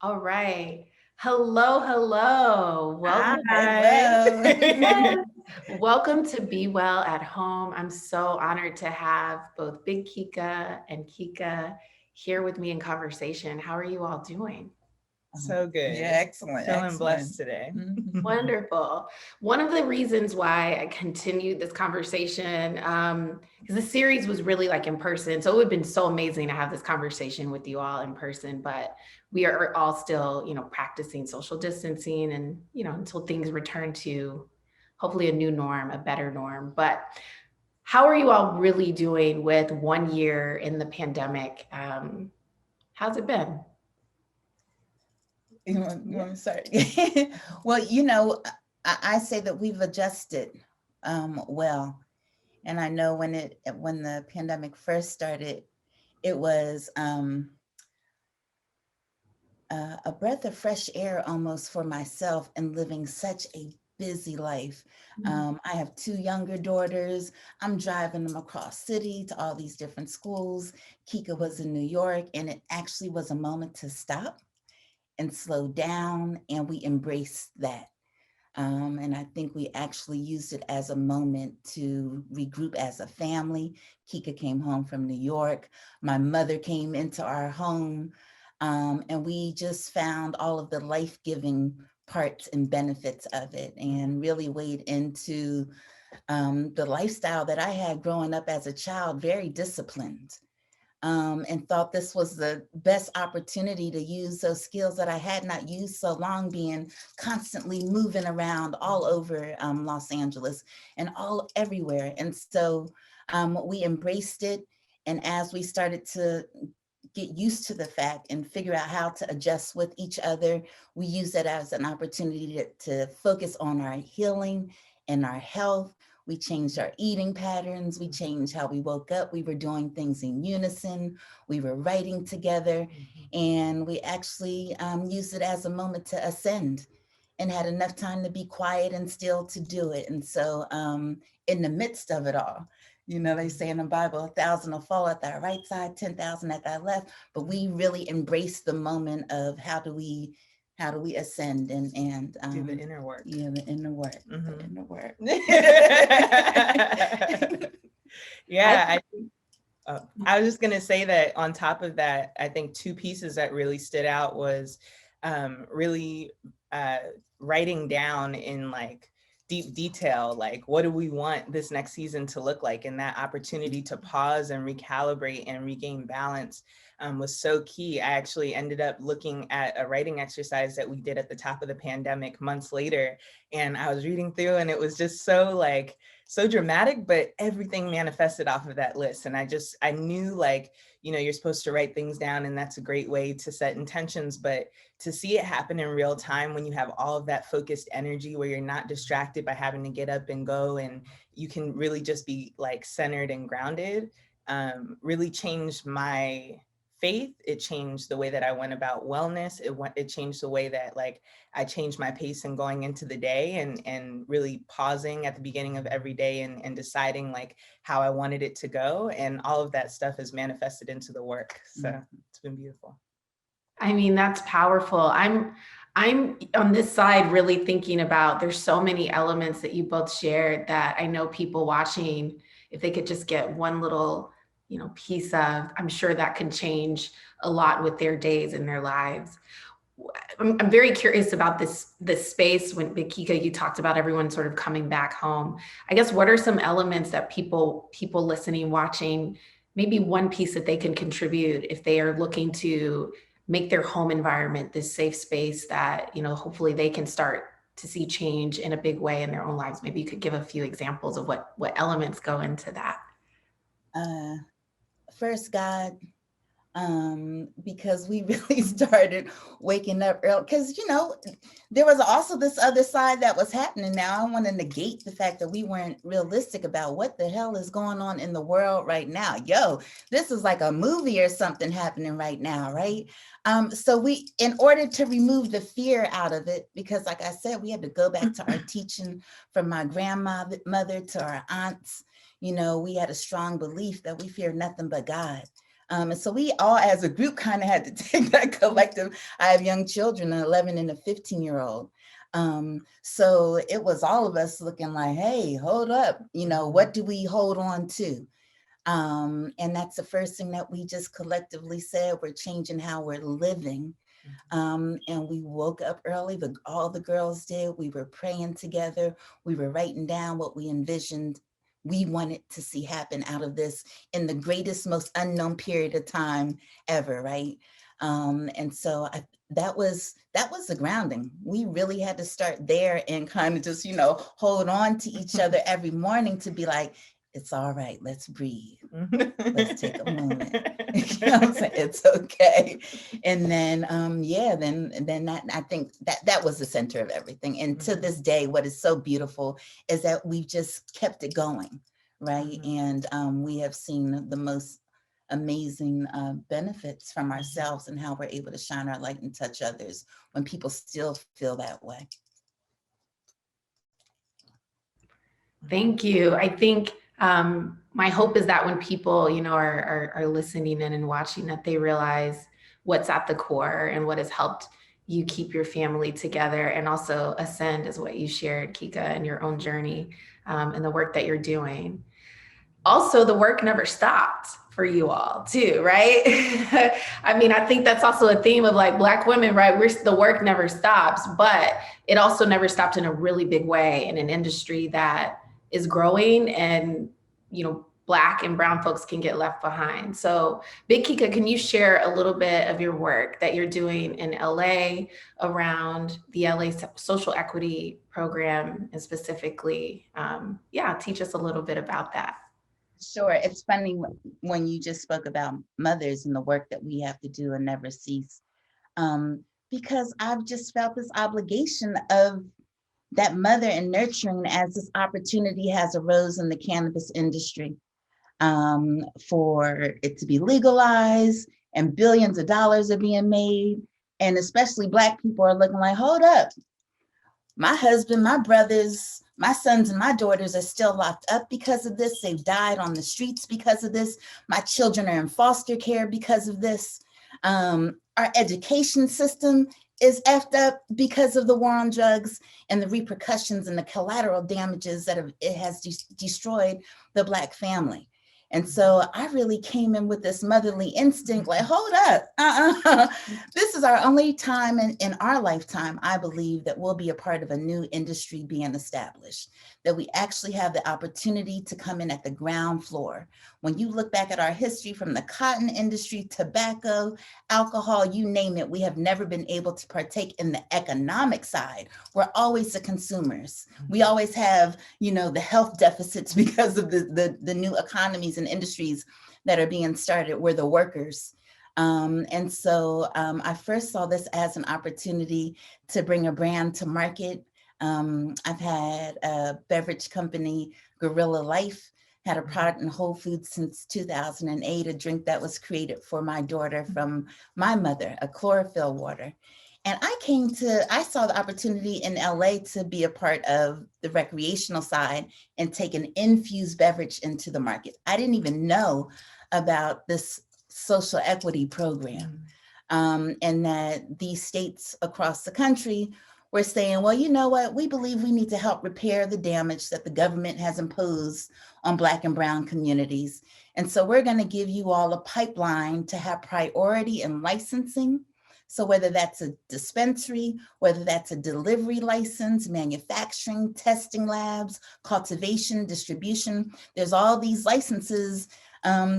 All right. Hello, hello. Welcome. Hi. Yes. Welcome to Be Well at Home. I'm so honored to have both Big Kika and Kika here with me in conversation. How are you all doing? So Yeah, good. excellent, Feeling excellent. blessed today. Wonderful. One of the reasons why I continued this conversation, because the series was really like in person. So it would have been so amazing to have this conversation with you all in person, but we are all still, practicing social distancing and, until things return to hopefully a new norm, a better norm. But how are you all really doing with 1 year in the pandemic? How's it been? You want me to start? Well, I say that we've adjusted well. And I know when the pandemic first started, it was a breath of fresh air almost for myself and living such a busy life. I have two younger daughters. I'm driving them across city to all these different schools. Kika was in New York, and it actually was a moment to stop and slow down, and we embraced that. And I think we actually used it as a moment to regroup as a family. Kika came home from New York. My mother came into our home, and we just found all of the life-giving parts and benefits of it, and really weighed into the lifestyle that I had growing up as a child, very disciplined, and thought this was the best opportunity to use those skills that I had not used so long, being constantly moving around all over Los Angeles and all everywhere. And so we embraced it. And as we started to get used to the fact and figure out how to adjust with each other, we use it as an opportunity to focus on our healing and our health. We changed our eating patterns. We changed how we woke up. We were doing things in unison. We were writing together. And we actually used it as a moment to ascend and had enough time to be quiet and still to do it. And so in the midst of it all, they say in the Bible, 1,000 will fall at thy right side, 10,000 at thy left. But we really embrace the moment of how do we ascend and Do the inner work. the inner work, the inner work. Yeah, I was just gonna say that on top of that, I think two pieces that really stood out was really writing down in like deep detail, like what do we want this next season to look like, and that opportunity to pause and recalibrate and regain balance was so key. I actually ended up looking at a writing exercise that we did at the top of the pandemic months later, and I was reading through, and it was just so dramatic, but everything manifested off of that list. And I knew, like, you're supposed to write things down, and that's a great way to set intentions, but to see it happen in real time when you have all of that focused energy where you're not distracted by having to get up and go, and you can really just be like centered and grounded, really changed my faith. It changed the way that I went about wellness. It changed the way that, like, I changed my pace in going into the day, and really pausing at the beginning of every day, and deciding like how I wanted it to go. And all of that stuff is manifested into the work. So it's been beautiful. I mean, that's powerful. I'm on this side really thinking about there's so many elements that you both shared that I know people watching, if they could just get one little, piece of, I'm sure that can change a lot with their days and their lives. I'm very curious about this space when Big Kika, you talked about everyone sort of coming back home. I guess what are some elements that people listening, watching, maybe one piece that they can contribute if they are looking to make their home environment this safe space that, hopefully they can start to see change in a big way in their own lives. Maybe you could give a few examples of what elements go into that. uh, First, God, because we really started waking up early. Because there was also this other side that was happening. Now, I want to negate the fact that we weren't realistic about what the hell is going on in the world right now. Yo, this is like a movie or something happening right now, right? So we, in order to remove the fear out of it, because like I said, we had to go back to our teaching from my grandmother to our aunts. We had a strong belief that we fear nothing but God. And so we all as a group kind of had to take that collective. I have young children, an 11 and a 15-year-old. So it was all of us looking like, hey, hold up, what do we hold on to? And that's the first thing that we just collectively said, we're changing how we're living. And we woke up early, all the girls did. We were praying together. We were writing down what we envisioned we wanted to see happen out of this in the greatest, most unknown period of time ever, right? And so that was the grounding. We really had to start there and kind of just, hold on to each other every morning to be like, it's all right, let's breathe. Let's take a moment. You know what I'm saying? It's okay. And then, then that, I think that was the center of everything. And to this day, what is so beautiful is that we've just kept it going, right? And we have seen the most amazing benefits from ourselves and how we're able to shine our light and touch others when people still feel that way. Thank you. I think my hope is that when people, are listening in and watching, that they realize what's at the core and what has helped you keep your family together, and also ascend, is what you shared, Kika, and your own journey and the work that you're doing. Also, the work never stopped for you all too, right? I mean, I think that's also a theme of like Black women, right? The work never stops, but it also never stopped in a really big way in an industry that is growing, and, Black and brown folks can get left behind. So Big Kika, can you share a little bit of your work that you're doing in LA around the LA social equity program, and specifically, teach us a little bit about that. Sure. It's funny when you just spoke about mothers and the work that we have to do and never cease, because I've just felt this obligation of that mother and nurturing as this opportunity has arose in the cannabis industry, for it to be legalized and billions of dollars are being made. And especially Black people are looking like, hold up, my husband, my brothers, my sons and my daughters are still locked up because of this. They've died on the streets because of this. My children are in foster care because of this. Our education system is effed up because of the war on drugs and the repercussions and the collateral damages that it has destroyed the Black family. And so I really came in with this motherly instinct, like, hold up, this is our only time in our lifetime, I believe, that we'll be a part of a new industry being established, that we actually have the opportunity to come in at the ground floor. When you look back at our history, from the cotton industry, tobacco, alcohol, you name it, we have never been able to partake in the economic side. We're always the consumers. We always have, the health deficits because of the new economies and industries that are being started. We're the workers. And so I first saw this as an opportunity to bring a brand to market. I've had a beverage company, Gorilla Life, had a product in Whole Foods since 2008, a drink that was created for my daughter from my mother, a chlorophyll water. And I saw the opportunity in LA to be a part of the recreational side and take an infused beverage into the market. I didn't even know about this social equity program, and that these states across the country were saying, well, you know what, we believe we need to help repair the damage that the government has imposed on Black and brown communities. And so we're going to give you all a pipeline to have priority in licensing. So whether that's a dispensary, whether that's a delivery license, manufacturing, testing labs, cultivation, distribution, there's all these licenses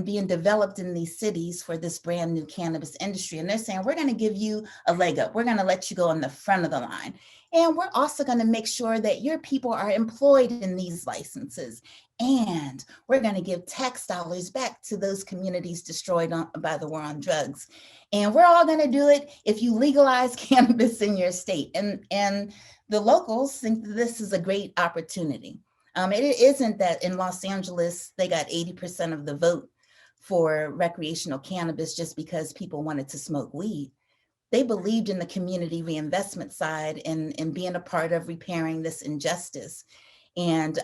being developed in these cities for this brand new cannabis industry. And they're saying, we're going to give you a leg up. We're going to let you go in the front of the line. And we're also going to make sure that your people are employed in these licenses. And we're going to give tax dollars back to those communities destroyed by the war on drugs. And we're all going to do it if you legalize cannabis in your state. And the locals think that this is a great opportunity. It isn't that in Los Angeles, they got 80% of the vote for recreational cannabis just because people wanted to smoke weed. They believed in the community reinvestment side and being a part of repairing this injustice. And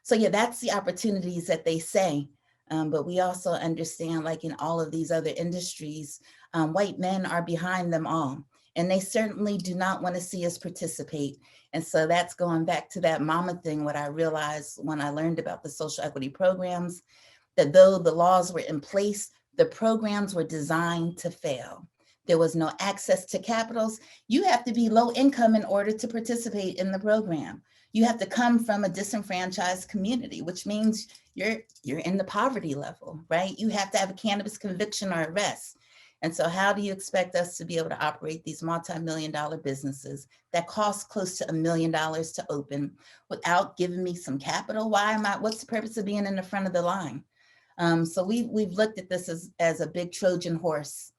so, yeah, that's the opportunities that they say But we also understand, like in all of these other industries, white men are behind them all. And they certainly do not want to see us participate. And so that's going back to that mama thing. What I realized when I learned about the social equity programs, that though the laws were in place, the programs were designed to fail. There was no access to capitals. You have to be low income in order to participate in the program. You have to come from a disenfranchised community, which means you're in the poverty level, right? You have to have a cannabis conviction or arrest. And so how do you expect us to be able to operate these multi-million-dollar businesses that cost close to $1 million to open without giving me some capital? What's the purpose of being in the front of the line? So we've looked at this as a big Trojan horse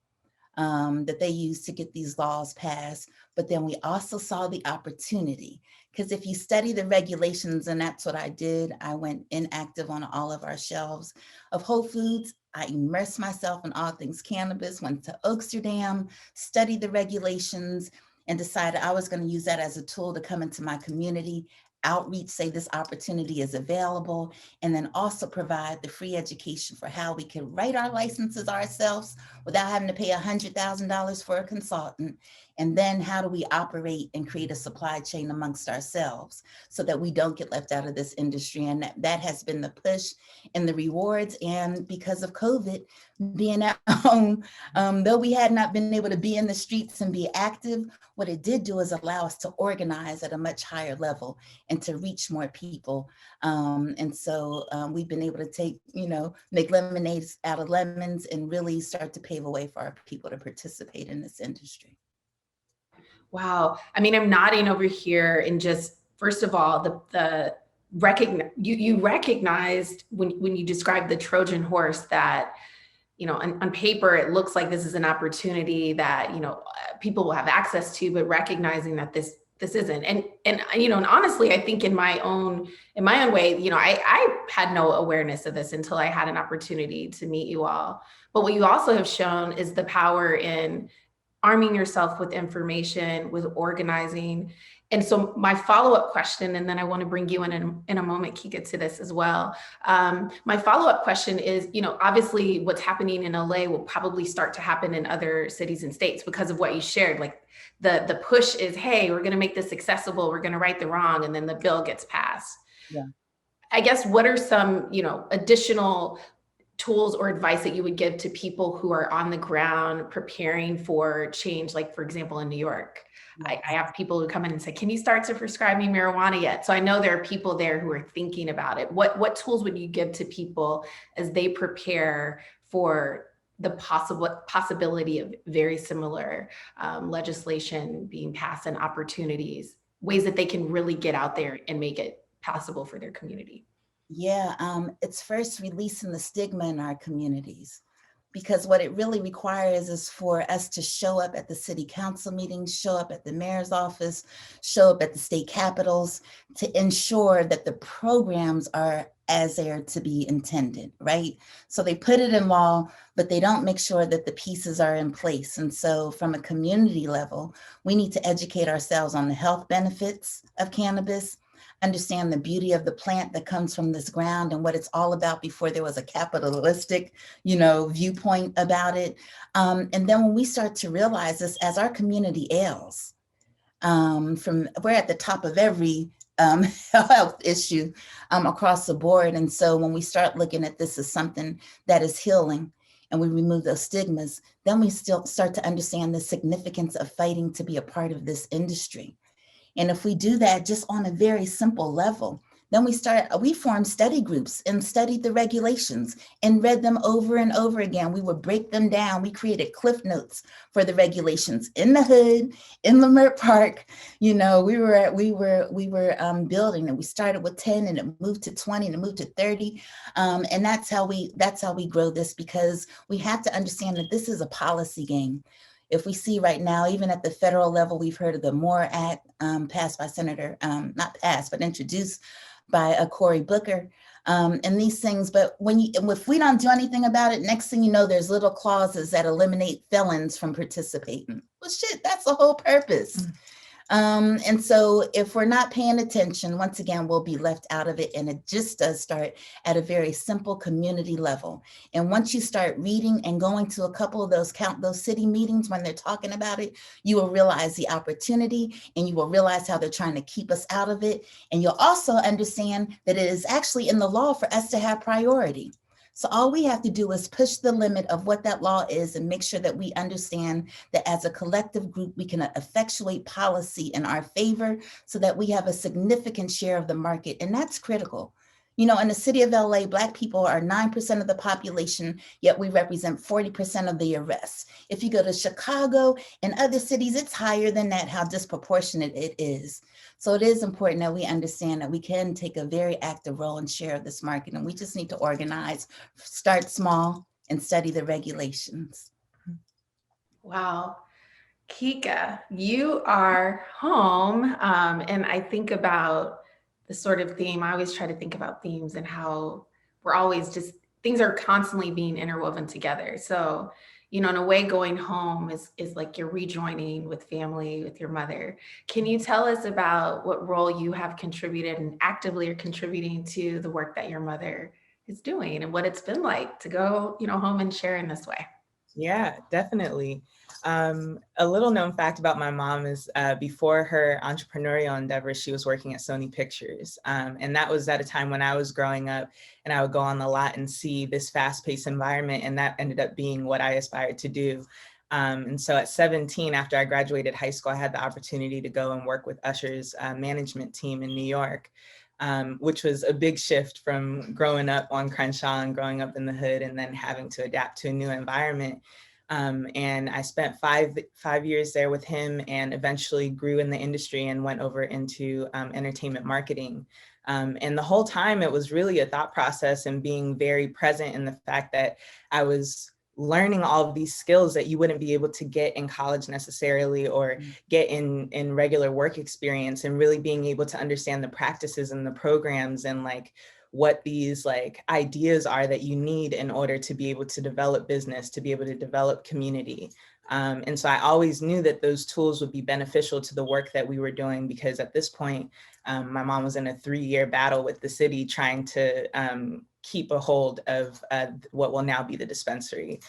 that they use to get these laws passed. But then we also saw the opportunity, because if you study the regulations, and that's what I did, I went inactive on all of our shelves of Whole Foods. I immersed myself in all things cannabis, went to Amsterdam, studied the regulations, and decided I was going to use that as a tool to come into my community, outreach, say this opportunity is available, and then also provide the free education for how we can write our licenses ourselves without having to pay $100,000 for a consultant. And then how do we operate and create a supply chain amongst ourselves so that we don't get left out of this industry? And that has been the push and the rewards. And because of COVID, being at home, though we had not been able to be in the streets and be active, what it did do is allow us to organize at a much higher level and to reach more people. And so we've been able to make lemonades out of lemons and really start to pave a way for our people to participate in this industry. Wow. I mean, I'm nodding over here, and just, first of all, you recognized when you described the Trojan horse that, on paper, it looks like this is an opportunity that, people will have access to, but recognizing that this isn't. And honestly, I think in my own way, I had no awareness of this until I had an opportunity to meet you all. But what you also have shown is the power in arming yourself with information, with organizing. And so my follow-up question, and then I want to bring you in a moment, Kika, to this as well. My follow-up question is, obviously what's happening in LA will probably start to happen in other cities and states because of what you shared. Like the push is, hey, we're going to make this accessible. We're going to right the wrong. And then the bill gets passed. Yeah. I guess, what are some, additional tools or advice that you would give to people who are on the ground preparing for change? Like, for example, in New York, I have people who come in and say, can you start to prescribe me marijuana yet? So I know there are people there who are thinking about it. What tools would you give to people as they prepare for the possibility of very similar legislation being passed, and opportunities, ways that they can really get out there and make it possible for their community? Yeah, it's first releasing the stigma in our communities, because what it really requires is for us to show up at the city council meetings, show up at the mayor's office, show up at the state capitals to ensure that the programs are as they are to be intended, right? So they put it in law, but they don't make sure that the pieces are in place. And so from a community level, we need to educate ourselves on the health benefits of cannabis, understand the beauty of the plant that comes from this ground and what it's all about before there was a capitalistic, viewpoint about it. And then when we start to realize this, as our community ails, we're at the top of every health issue across the board. And so when we start looking at this as something that is healing, and we remove those stigmas, then we still start to understand the significance of fighting to be a part of this industry. And if we do that just on a very simple level, then we formed study groups and studied the regulations and read them over and over again. We would break them down. We created cliff notes for the regulations in the hood, in Leimert Park. We were building, and we started with 10 and it moved to 20 and it moved to 30. And that's how we grow this, because we have to understand that this is a policy game. If we see right now, even at the federal level, we've heard of the MORE Act passed by not passed, but introduced by Cory Booker, and these things. But if we don't do anything about it, next thing you know, there's little clauses that eliminate felons from participating. Well, shit, that's the whole purpose. And so if we're not paying attention, once again, we'll be left out of it. And it just does start at a very simple community level. And once you start reading and going to a couple of those city meetings when they're talking about it, you will realize the opportunity and you will realize how they're trying to keep us out of it. And you'll also understand that it is actually in the law for us to have priority. So all we have to do is push the limit of what that law is and make sure that we understand that as a collective group, we can effectuate policy in our favor so that we have a significant share of the market. And that's critical. You know, in the city of LA, Black people are 9% of the population, yet we represent 40% of the arrests. If you go to Chicago and other cities, it's higher than that, how disproportionate it is. So it is important that we understand that we can take a very active role and share of this market. And we just need to organize, start small, and study the regulations. Wow. Kika, you are home. And I think about the sort of theme, I always try to think about themes and how we're always just, things are constantly being interwoven together. So, you know, in a way, going home is like you're rejoining with family, with your mother. Can you tell us about what role you have contributed and actively are contributing to the work that your mother is doing and what it's been like to go, you know, home and share in this way? Yeah, definitely. A little known fact about my mom is before her entrepreneurial endeavors, she was working at Sony Pictures. And that was at a time when I was growing up and I would go on the lot and see this fast-paced environment. And that ended up being what I aspired to do. And so at 17, after I graduated high school, I had the opportunity to go and work with Usher's management team in New York. Which was a big shift from growing up on Crenshaw and growing up in the hood and then having to adapt to a new environment. And I spent five years there with him and eventually grew in the industry and went over into entertainment marketing. And the whole time it was really a thought process and being very present in the fact that I was learning all of these skills that you wouldn't be able to get in college necessarily or get in regular work experience, and really being able to understand the practices and the programs and like what these like ideas are that you need in order to be able to develop business, to be able to develop community. And so I always knew that those tools would be beneficial to the work that we were doing, because at this point, my mom was in a 3-year battle with the city trying to keep a hold of what will now be the dispensary.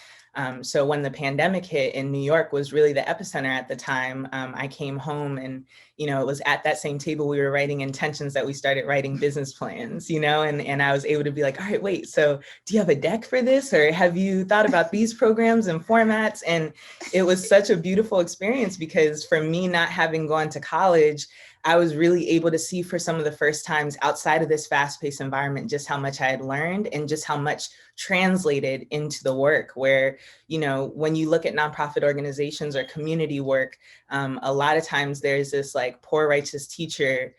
So when the pandemic hit in New York was really the epicenter at the time, I came home and, you know, it was at that same table we were writing intentions that we started writing business plans, you know, and I was able to be like, all right, wait, so do you have a deck for this? Or have you thought about these programs and formats? And it was such a beautiful experience because for me, not having gone to college, I was really able to see for some of the first times outside of this fast-paced environment, just how much I had learned and just how much translated into the work where, you know, when you look at nonprofit organizations or community work, a lot of times there's this like poor righteous teacher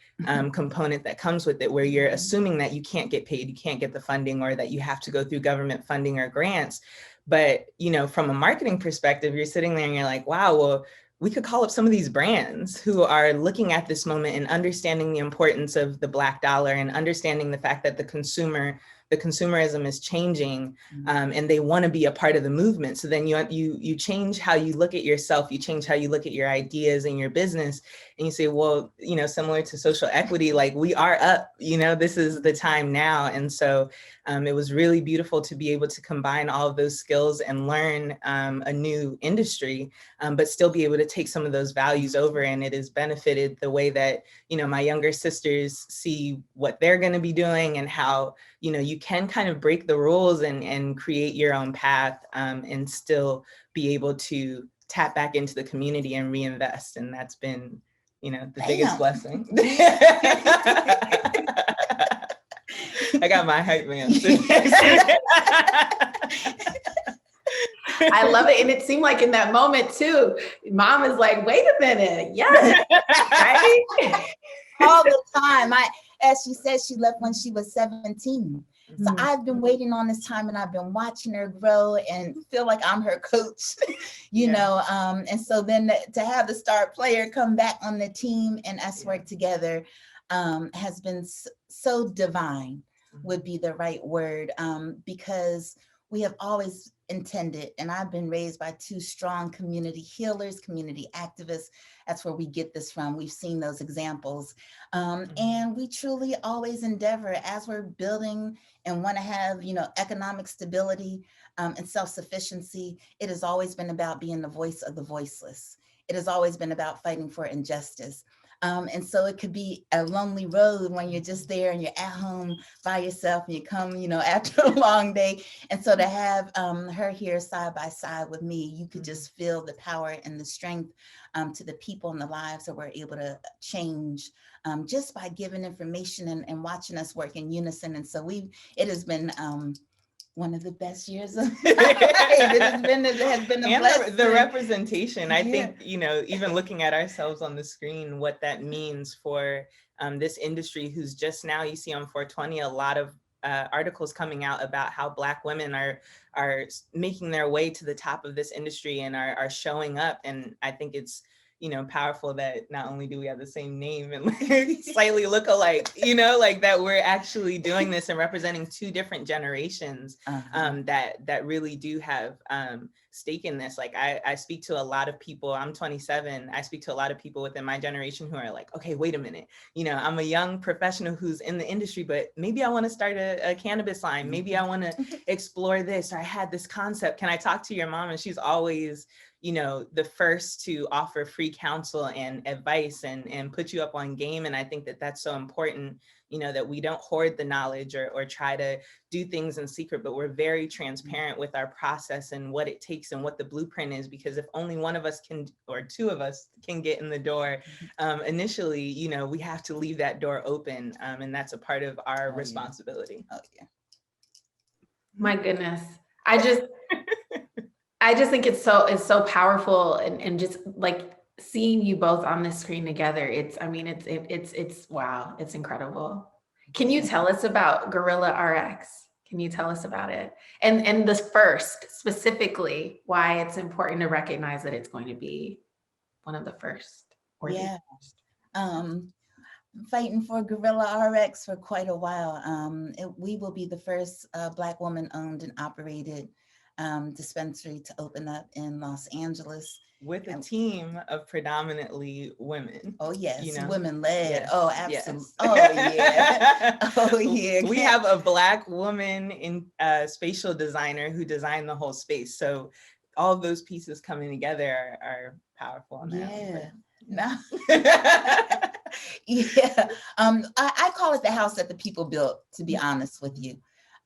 component that comes with it, where you're assuming that you can't get paid, you can't get the funding, or that you have to go through government funding or grants. But, you know, from a marketing perspective, you're sitting there and you're like, wow, well, we could call up some of these brands who are looking at this moment and understanding the importance of the Black dollar and understanding the fact that the consumerism is changing, and they want to be a part of the movement. So then you change how you look at yourself, you change how you look at your ideas and your business, and you say, well, you know, similar to social equity, like we are up, you know, this is the time now. And so it was really beautiful to be able to combine all of those skills and learn a new industry, but still be able to take some of those values over. And it has benefited the way that, you know, my younger sisters see what they're going to be doing and how, you know, you can kind of break the rules and create your own path, and still be able to tap back into the community and reinvest. And that's been, you know, the biggest blessing. I got my hype man. I love it. And it seemed like in that moment too, mom is like, wait a minute. Yes. Right? All the time. As she said, she left when she was 17. So I've been waiting on this time and I've been watching her grow and feel like I'm her coach, you know. And so then to have the star player come back on the team and us work together has been so divine, would be the right word, because we have always intended. And I've been raised by two strong community healers, community activists. That's where we get this from. We've seen those examples. And we truly always endeavor, as we're building and want to have, economic stability and self-sufficiency, it has always been about being the voice of the voiceless. It has always been about fighting for injustice. And so it could be a lonely road when you're just there and you're at home by yourself and you come, after a long day. And so to have her here side by side with me, you could just feel the power and the strength to the people and the lives that we're able to change just by giving information and watching us work in unison. And so it has been one of the best years of my life. It has been a blessing. The representation, I think, even looking at ourselves on the screen, what that means for this industry, who's just now, you see on 420, a lot of articles coming out about how Black women are making their way to the top of this industry and are showing up. And I think it's, powerful that not only do we have the same name and slightly look alike, like that we're actually doing this and representing two different generations that really do have stake in this. Like I speak to a lot of people, I'm 27, I speak to a lot of people within my generation who are like, okay, wait a minute, I'm a young professional who's in the industry, but maybe I want to start a cannabis line. Maybe I want to explore this, or I had this concept. Can I talk to your mom? And she's always the first to offer free counsel and advice and put you up on game. And I think that that's so important, that we don't hoard the knowledge or try to do things in secret, but we're very transparent with our process and what it takes and what the blueprint is. Because if only one of us can, or two of us can get in the door, initially, we have to leave that door open. And that's a part of our responsibility. Oh, yeah. My goodness. I just think it's so powerful, and just like seeing you both on the screen together. It's wow, it's incredible. Can you tell us about Gorilla RX? Can you tell us about it? And the first, specifically, why it's important to recognize that it's going to be one of the first. Yeah. Fighting for Gorilla RX for quite a while. We will be the first Black woman-owned and operated dispensary to open up in Los Angeles. With a team of predominantly women. Oh, yes. Women led. Yes. Oh, absolutely. Yes. Oh, yeah. Oh, yeah. We have a Black woman in spatial designer who designed the whole space. So all of those pieces coming together are powerful. On that. Yeah. Yeah. I call it the house that the people built, to be honest with you.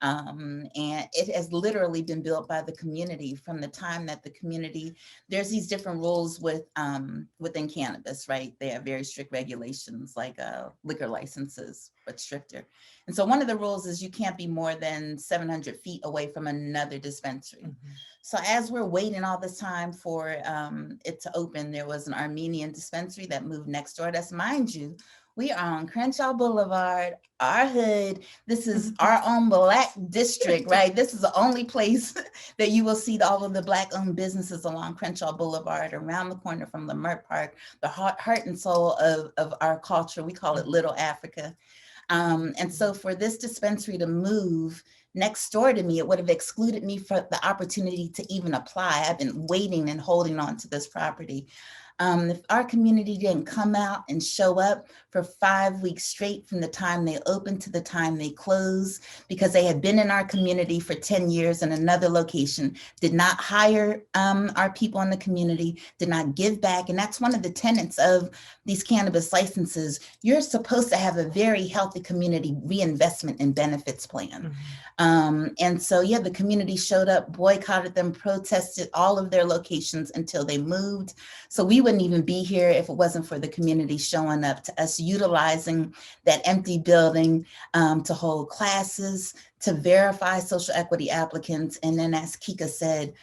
And it has literally been built by the community from the time that the community, there's these different rules within cannabis, right? They have very strict regulations, like liquor licenses, but stricter. And so one of the rules is you can't be more than 700 feet away from another dispensary. Mm-hmm. So as we're waiting all this time for it to open, there was an Armenian dispensary that moved next door. That's, mind you, we are on Crenshaw Boulevard, our hood. This is our own Black district, right? This is the only place that you will see all of the Black-owned businesses along Crenshaw Boulevard, around the corner from Lamert Park, the heart and soul of our culture. We call it Little Africa. And so for this dispensary to move next door to me, it would have excluded me from the opportunity to even apply. I've been waiting and holding on to this property. If our community didn't come out and show up for 5 weeks straight from the time they opened to the time they closed, because they had been in our community for 10 years in another location, did not hire our people in the community, did not give back. And that's one of the tenets of these cannabis licenses. You're supposed to have a very healthy community reinvestment and benefits plan. Mm-hmm. And so, yeah, the community showed up, boycotted them, protested all of their locations until they moved. So we wouldn't even be here if it wasn't for the community showing up, to us utilizing that empty building to hold classes, to verify social equity applicants. And then, as Kika said,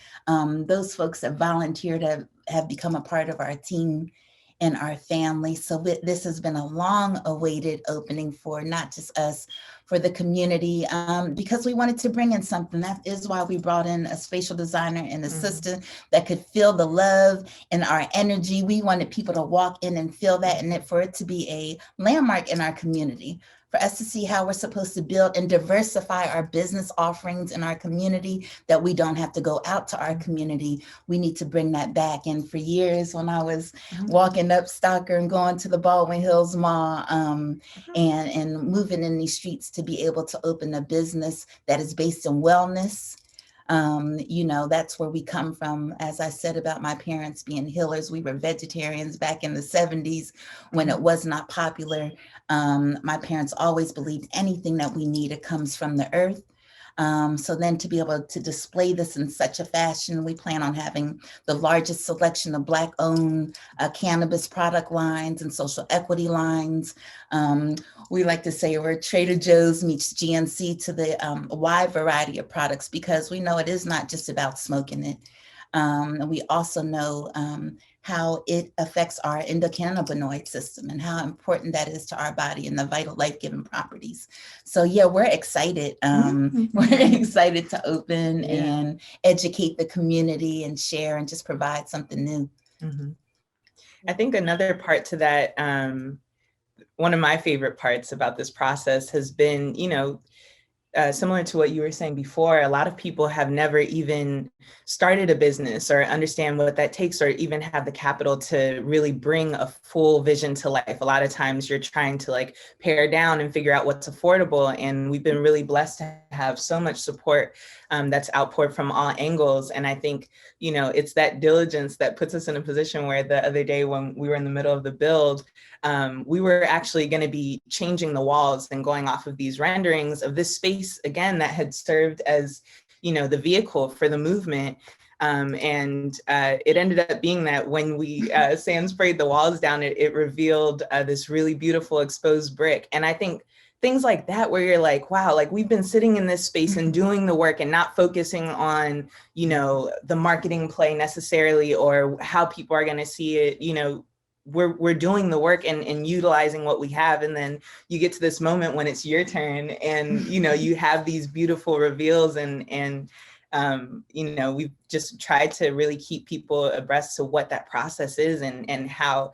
those folks that volunteered have become a part of our team and our family. So this has been a long awaited opening for not just us, for the community, because we wanted to bring in something. That is why we brought in a spatial designer and assistant that could feel the love and our energy. We wanted people to walk in and feel that, and for it to be a landmark in our community, for us to see how we're supposed to build and diversify our business offerings in our community, that we don't have to go out to our community. We need to bring that back. And for years, when I was walking up Stalker and going to the Baldwin Hills Mall, and moving in these streets, to be able to open a business that is based in wellness. That's where we come from. As I said about my parents being healers, we were vegetarians back in the 70s when it was not popular. My parents always believed anything that we needed comes from the earth. So then to be able to display this in such a fashion, we plan on having the largest selection of Black-owned cannabis product lines and social equity lines. We like to say we're Trader Joe's meets GNC to the wide variety of products, because we know it is not just about smoking it. We also know how it affects our endocannabinoid system and how important that is to our body and the vital life-giving properties. So yeah, we're excited. We're excited to open and educate the community and share and just provide something new. I think another part to that, one of my favorite parts about this process has been, similar to what you were saying before, a lot of people have never even started a business or understand what that takes, or even have the capital to really bring a full vision to life. A lot of times you're trying to like pare down and figure out what's affordable. And we've been really blessed to have so much support that's outpoured from all angles. And I think, it's that diligence that puts us in a position where the other day when we were in the middle of the build, we were actually going to be changing the walls and going off of these renderings of this space, again, that had served as, the vehicle for the movement. And it ended up being that when we sand sprayed the walls down, it revealed this really beautiful exposed brick. And I think things like that, where you're like, wow, like we've been sitting in this space and doing the work and not focusing on, the marketing play necessarily, or how people are going to see it, we're doing the work and utilizing what we have. And then you get to this moment when it's your turn and, you have these beautiful reveals and we've just tried to really keep people abreast to what that process is and how,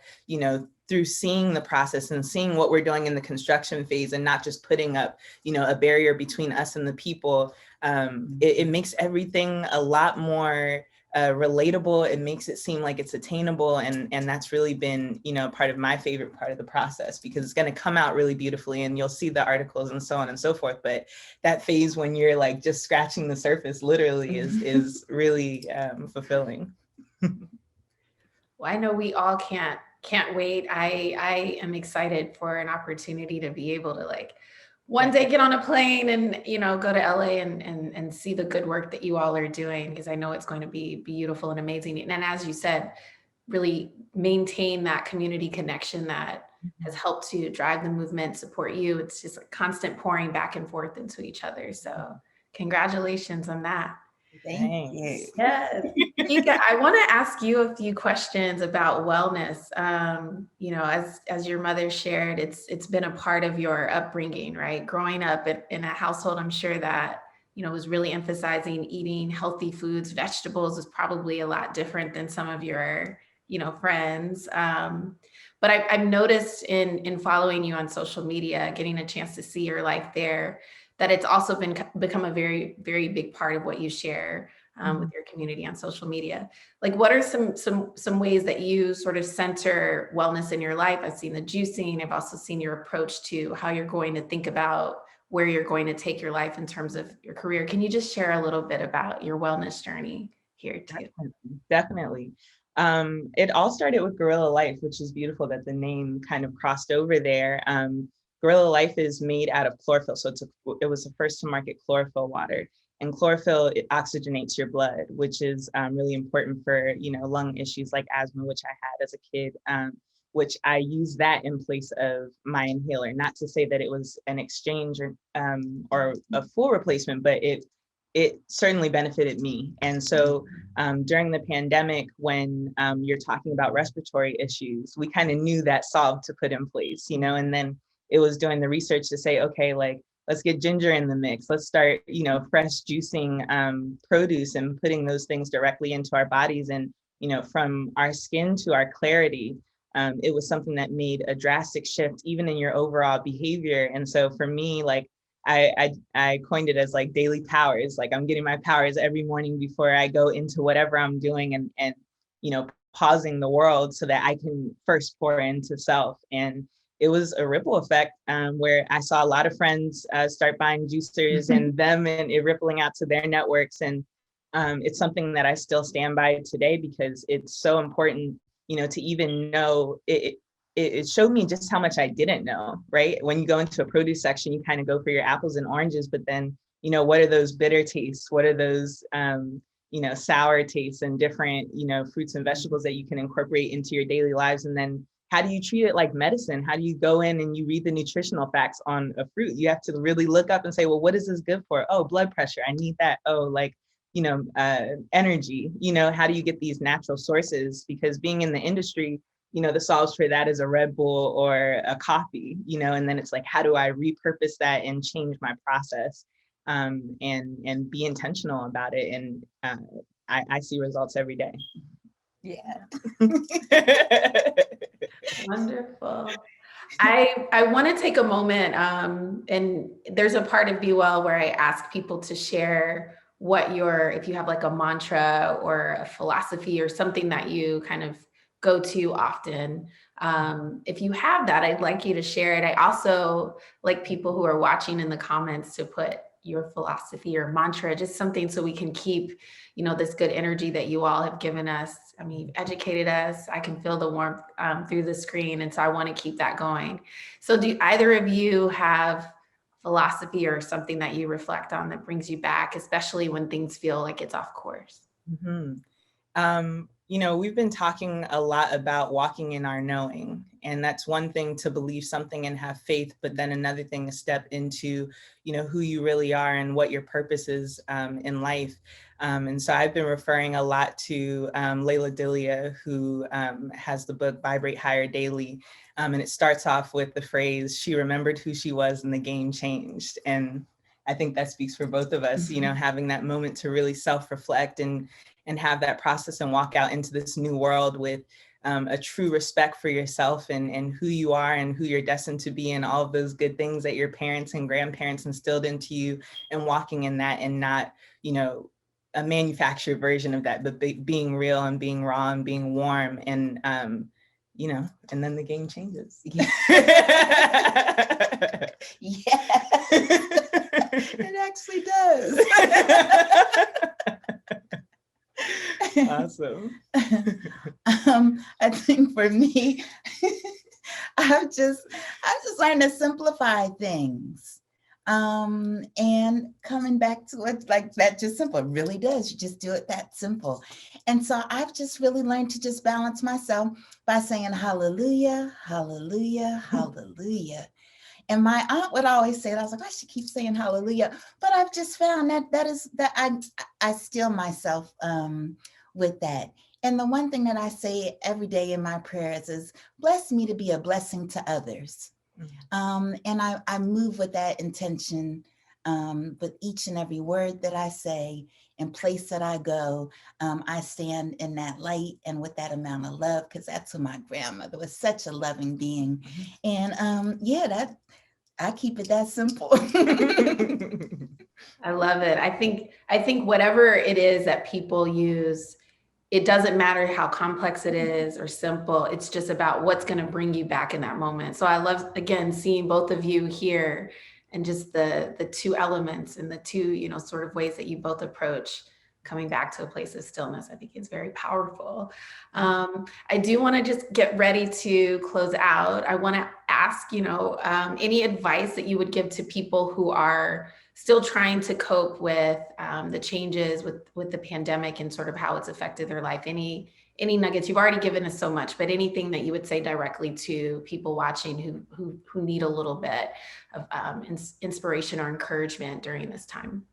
through seeing the process and seeing what we're doing in the construction phase and not just putting up, a barrier between us and the people, it makes everything a lot more relatable. It makes it seem like it's attainable. And that's really been, part of my favorite part of the process, because it's going to come out really beautifully and you'll see the articles and so on and so forth. But that phase when you're like just scratching the surface literally is really fulfilling. Well, I know we all can't wait. I am excited for an opportunity to be able to like one day get on a plane and go to LA and see the good work that you all are doing, because I know it's going to be beautiful and amazing. And as you said, really maintain that community connection that has helped to drive the movement, support you. It's just a constant pouring back and forth into each other. So congratulations on that. Thank you. Yes. Kika, I want to ask you a few questions about wellness. As your mother shared, it's been a part of your upbringing, right? Growing up in a household, I'm sure that, was really emphasizing eating healthy foods. Vegetables is probably a lot different than some of your, friends. But I've noticed in following you on social media, getting a chance to see your life there, that it's also become a very, very big part of what you share with your community on social media. Like, what are some ways that you sort of center wellness in your life? I've seen the juicing. I've also seen your approach to how you're going to think about where you're going to take your life in terms of your career. Can you just share a little bit about your wellness journey here too? Definitely. It all started with Guerrilla Life, which is beautiful that the name kind of crossed over there. Guerrilla Life is made out of chlorophyll. So it was the first to market chlorophyll water. And chlorophyll, it oxygenates your blood, which is really important for, lung issues like asthma, which I had as a kid, which I use that in place of my inhaler. Not to say that it was an exchange or a full replacement, but it certainly benefited me. And so during the pandemic, when you're talking about respiratory issues, we kind of knew that solve to put in place, and then it was doing the research to say, okay, like, let's get ginger in the mix. Let's start, fresh juicing produce and putting those things directly into our bodies. And, from our skin to our clarity, it was something that made a drastic shift even in your overall behavior. And so for me, like I coined it as like daily powers. Like I'm getting my powers every morning before I go into whatever I'm doing, and you know, pausing the world so that I can first pour into self. And it was a ripple effect where I saw a lot of friends start buying juicers and them, and it rippling out to their networks. And it's something that I still stand by today because it's so important, you know, to even know it showed me just how much I didn't know, right? When you go into a produce section, you kind of go for your apples and oranges, but then, you know, what are those bitter tastes? What are those, you know, sour tastes and different, you know, fruits and vegetables that you can incorporate into your daily lives? And then how do you treat it like medicine? How do you go in and you read the nutritional facts on a fruit? You have to really look up and say, well, what is this good for? Oh, blood pressure, I need that. Oh, like, you know, energy, you know, how do you get these natural sources? Because being in the industry, you know, the solves for that is a Red Bull or a coffee, you know, and then it's like, how do I repurpose that and change my process, and be intentional about it? And I see results every day. Yeah. Wonderful. I want to take a moment, and there's a part of Be Well where I ask people to share what if you have like a mantra or a philosophy or something that you kind of go to often. If you have that, I'd like you to share it. I also like people who are watching in the comments to put your philosophy or mantra, just something so we can keep, you know, this good energy that you all have given us. I mean, you've educated us. I can feel the warmth through the screen. And so I want to keep that going. So do either of you have philosophy or something that you reflect on that brings you back, especially when things feel like it's off course? Mm-hmm. You know, we've been talking a lot about walking in our knowing, and that's one thing to believe something and have faith, but then another thing to step into, you know, who you really are and what your purpose is in life. And so I've been referring a lot to Layla Delia, who has the book Vibrate Higher Daily. And it starts off with the phrase, she remembered who she was and the game changed. And I think that speaks for both of us, you know, having that moment to really self-reflect and have that process and walk out into this new world with a true respect for yourself and who you are and who you're destined to be, and all of those good things that your parents and grandparents instilled into you, and walking in that and not, you know, a manufactured version of that, but being real and being raw and being warm. And, you know, and then the game changes. Yeah. It actually does. Awesome. I think for me, I've just learned to simplify things. And coming back to it like that, just simple, it really does. You just do it that simple. And so I've just really learned to just balance myself by saying hallelujah, hallelujah, hallelujah. And my aunt would always say it. I was like, I should keep saying hallelujah. But I've just found that I still myself with that. And the one thing that I say every day in my prayers is, bless me to be a blessing to others. And I move with that intention with each and every word that I say and place that I go. I stand in that light and with that amount of love, because that's who my grandmother was, such a loving being. And yeah, I keep it that simple. I love it. I think whatever it is that people use, it doesn't matter how complex it is or simple. It's just about what's going to bring you back in that moment. So I love, again, seeing both of you here and just the two elements and the two, you know, sort of ways that you both approach coming back to a place of stillness. I think it's very powerful. I do want to just get ready to close out. I want to ask, you know, any advice that you would give to people who are still trying to cope with the changes with the pandemic and sort of how it's affected their life. Any nuggets? You've already given us so much, but anything that you would say directly to people watching who need a little bit of inspiration or encouragement during this time?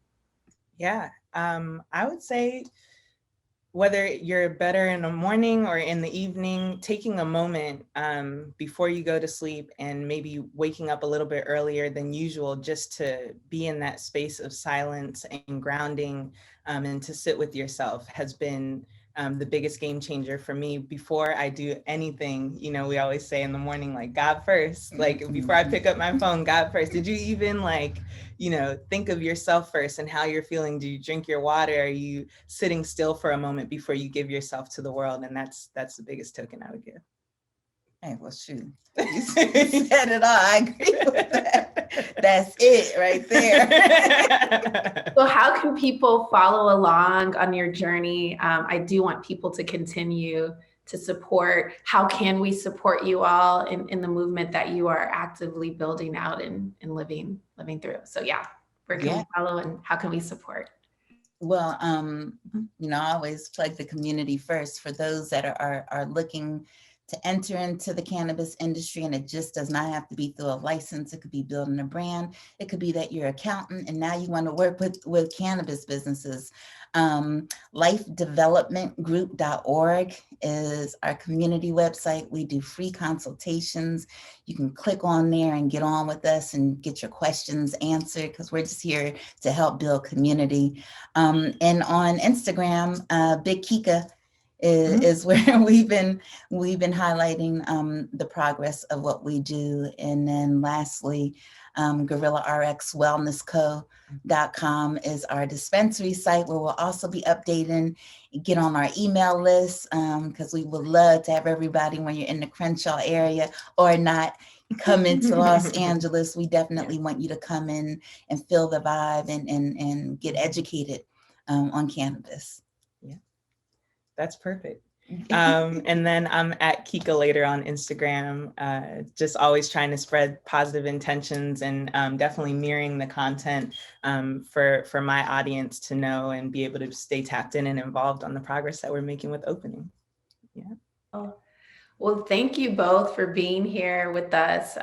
Yeah, I would say whether you're better in the morning or in the evening, taking a moment before you go to sleep and maybe waking up a little bit earlier than usual, just to be in that space of silence and grounding, and to sit with yourself has been the biggest game changer for me. Before I do anything, you know, we always say in the morning, like, God first, like before I pick up my phone, God first. Did you even like, you know, think of yourself first and how you're feeling? Do you drink your water? Are you sitting still for a moment before you give yourself to the world? And that's the biggest token I would give. Hey, well, shoot, you said it all. I agree with that. That's it right there. So how can people follow along on your journey? I do want people to continue to support. How can we support you all in the movement that you are actively building out and living through? So yeah, where can we follow and how can we support? Well, you know, I always plug the community first for those that are looking to enter into the cannabis industry, and it just does not have to be through a license. It could be building a brand. It could be that you're an accountant and now you want to work with cannabis businesses. Lifedevelopmentgroup.org is our community website. We do free consultations. You can click on there and get on with us and get your questions answered, because we're just here to help build community. And on Instagram, Big Kika is where we've been highlighting the progress of what we do. And then lastly, GorillaRxWellnessCo.com is our dispensary site, where we'll also be updating. Get on our email list, because we would love to have everybody, when you're in the Crenshaw area or not, come into Los Angeles. We definitely want you to come in and feel the vibe and get educated on cannabis. That's perfect. And then I'm at Kika Later on Instagram, just always trying to spread positive intentions and definitely mirroring the content for my audience to know and be able to stay tapped in and involved on the progress that we're making with opening. Yeah. Oh. Well, thank you both for being here with us.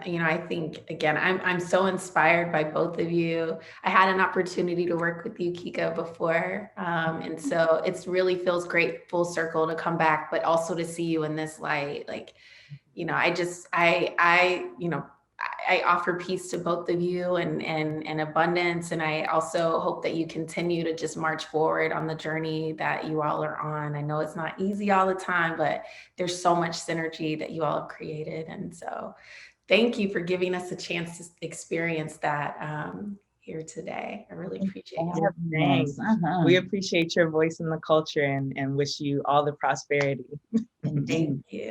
You know, I think, again, I'm so inspired by both of you. I had an opportunity to work with you, Kika, before. And so it really feels great, full circle, to come back, but also to see you in this light. Like, you know, I offer peace to both of you and abundance. And I also hope that you continue to just march forward on the journey that you all are on. I know it's not easy all the time, but there's so much synergy that you all have created. And so thank you for giving us a chance to experience that here today. I really appreciate it. Thanks. We appreciate your voice in the culture and wish you all the prosperity. Indeed. Thank you.